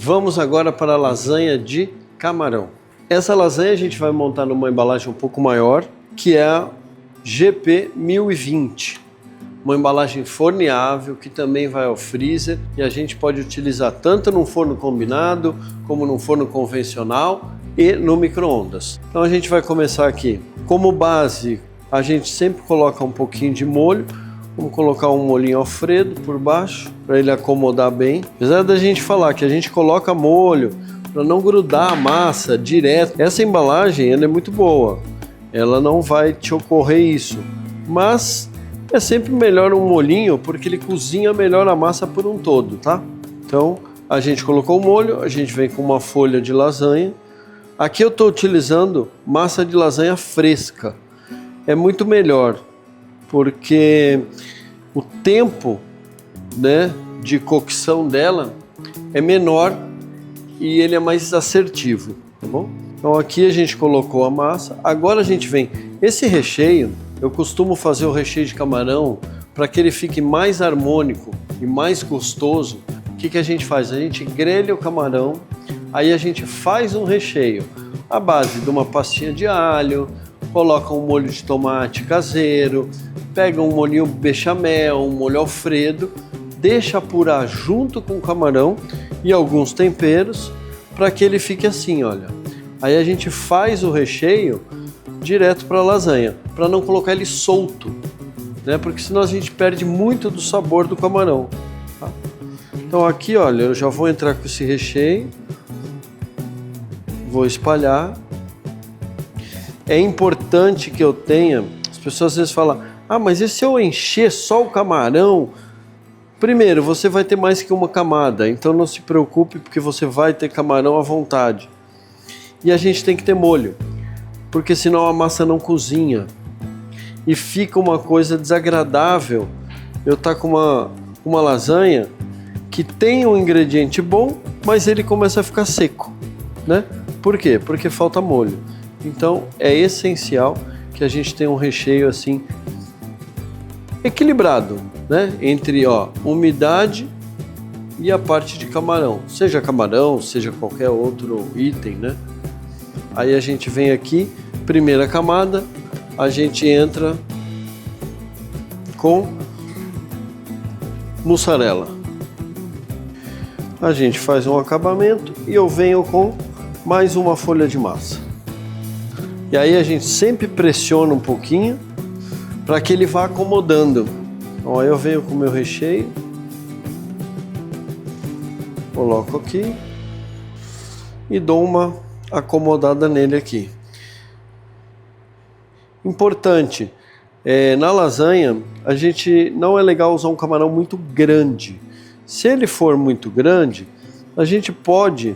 Vamos agora para a lasanha de camarão. Essa lasanha a gente vai montar numa embalagem um pouco maior, que é a GP 1020. Uma embalagem forneável que também vai ao freezer e a gente pode utilizar tanto num forno combinado, como num forno convencional e no micro-ondas. Então a gente vai começar aqui. Como base, a gente sempre coloca um pouquinho de molho. Vamos colocar um molhinho Alfredo por baixo, para ele acomodar bem. Apesar da gente falar que a gente coloca molho para não grudar a massa direto, essa embalagem ela é muito boa. Ela não vai te ocorrer isso, mas é sempre melhor um molhinho porque ele cozinha melhor a massa por um todo, tá? Então a gente colocou o molho, a gente vem com uma folha de lasanha. Aqui eu estou utilizando massa de lasanha fresca. É muito melhor porque o tempo, né, de cocção dela é menor e ele é mais assertivo, tá bom? Então aqui a gente colocou a massa, agora a gente vem, esse recheio, eu costumo fazer o recheio de camarão para que ele fique mais harmônico e mais gostoso. O que a gente faz? A gente grelha o camarão, aí a gente faz um recheio à base de uma pastinha de alho, coloca um molho de tomate caseiro, pega um molhinho bechamel, um molho Alfredo, deixa apurar junto com o camarão e alguns temperos para que ele fique assim, olha. Aí a gente faz o recheio direto para a lasanha, para não colocar ele solto, né? Porque senão a gente perde muito do sabor do camarão. Tá? Então aqui, olha, eu já vou entrar com esse recheio, vou espalhar. É importante que eu tenha, as pessoas às vezes falam, mas e se eu encher só o camarão? Primeiro, você vai ter mais que uma camada, então não se preocupe porque você vai ter camarão à vontade. E a gente tem que ter molho, porque senão a massa não cozinha e fica uma coisa desagradável. Eu estou com uma lasanha que tem um ingrediente bom, mas ele começa a ficar seco, né? Por quê? Porque falta molho. Então é essencial que a gente tenha um recheio assim equilibrado, né? Entre umidade e a parte de camarão, seja qualquer outro item, né? Aí a gente vem aqui, primeira camada, a gente entra com mussarela. A gente faz um acabamento e eu venho com mais uma folha de massa. E aí a gente sempre pressiona um pouquinho para que ele vá acomodando. Então aí eu venho com o meu recheio, coloco aqui e dou uma acomodada nele aqui. Importante, na lasanha a gente não é legal usar um camarão muito grande. Se ele for muito grande, a gente pode,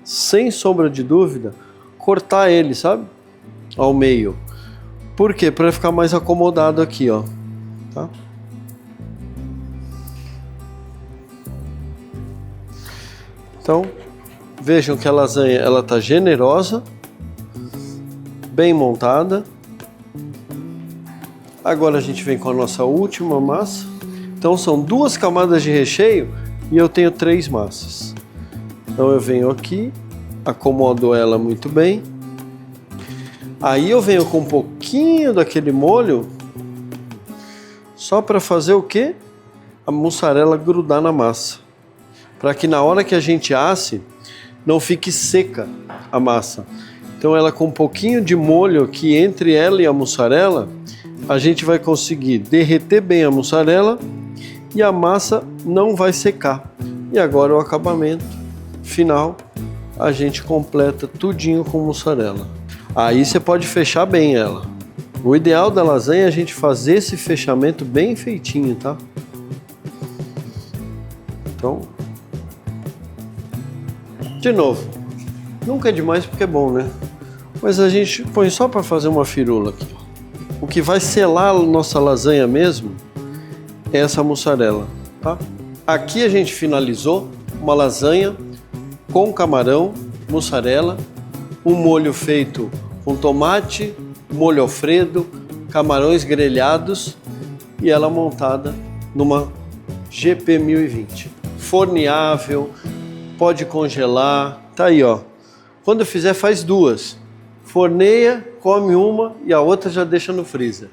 sem sombra de dúvida, cortar ele, sabe? Ao meio. Por quê? Para ficar mais acomodado aqui, ó. Tá? Então, vejam que a lasanha ela tá generosa, bem montada. Agora a gente vem com a nossa última massa. Então são 2 camadas de recheio e eu tenho 3 massas. Então eu venho aqui, acomodo ela muito bem. Aí eu venho com um pouquinho daquele molho, só para fazer o quê? A mussarela grudar na massa. Para que na hora que a gente asse, não fique seca a massa. Então ela com um pouquinho de molho aqui entre ela e a mussarela, a gente vai conseguir derreter bem a mussarela e a massa não vai secar. E agora o acabamento final, a gente completa tudinho com mussarela. Aí você pode fechar bem ela. O ideal da lasanha é a gente fazer esse fechamento bem feitinho, tá? Então, de novo, nunca é demais porque é bom, né? Mas a gente põe só para fazer uma firula aqui. O que vai selar a nossa lasanha mesmo é essa mussarela, tá? Aqui a gente finalizou uma lasanha com camarão, mussarela, um molho feito com tomate, molho Alfredo, camarões grelhados e ela montada numa GP 1020. Forneável, pode congelar, tá aí, ó. Quando fizer, faz duas. Forneia, come uma e a outra já deixa no freezer.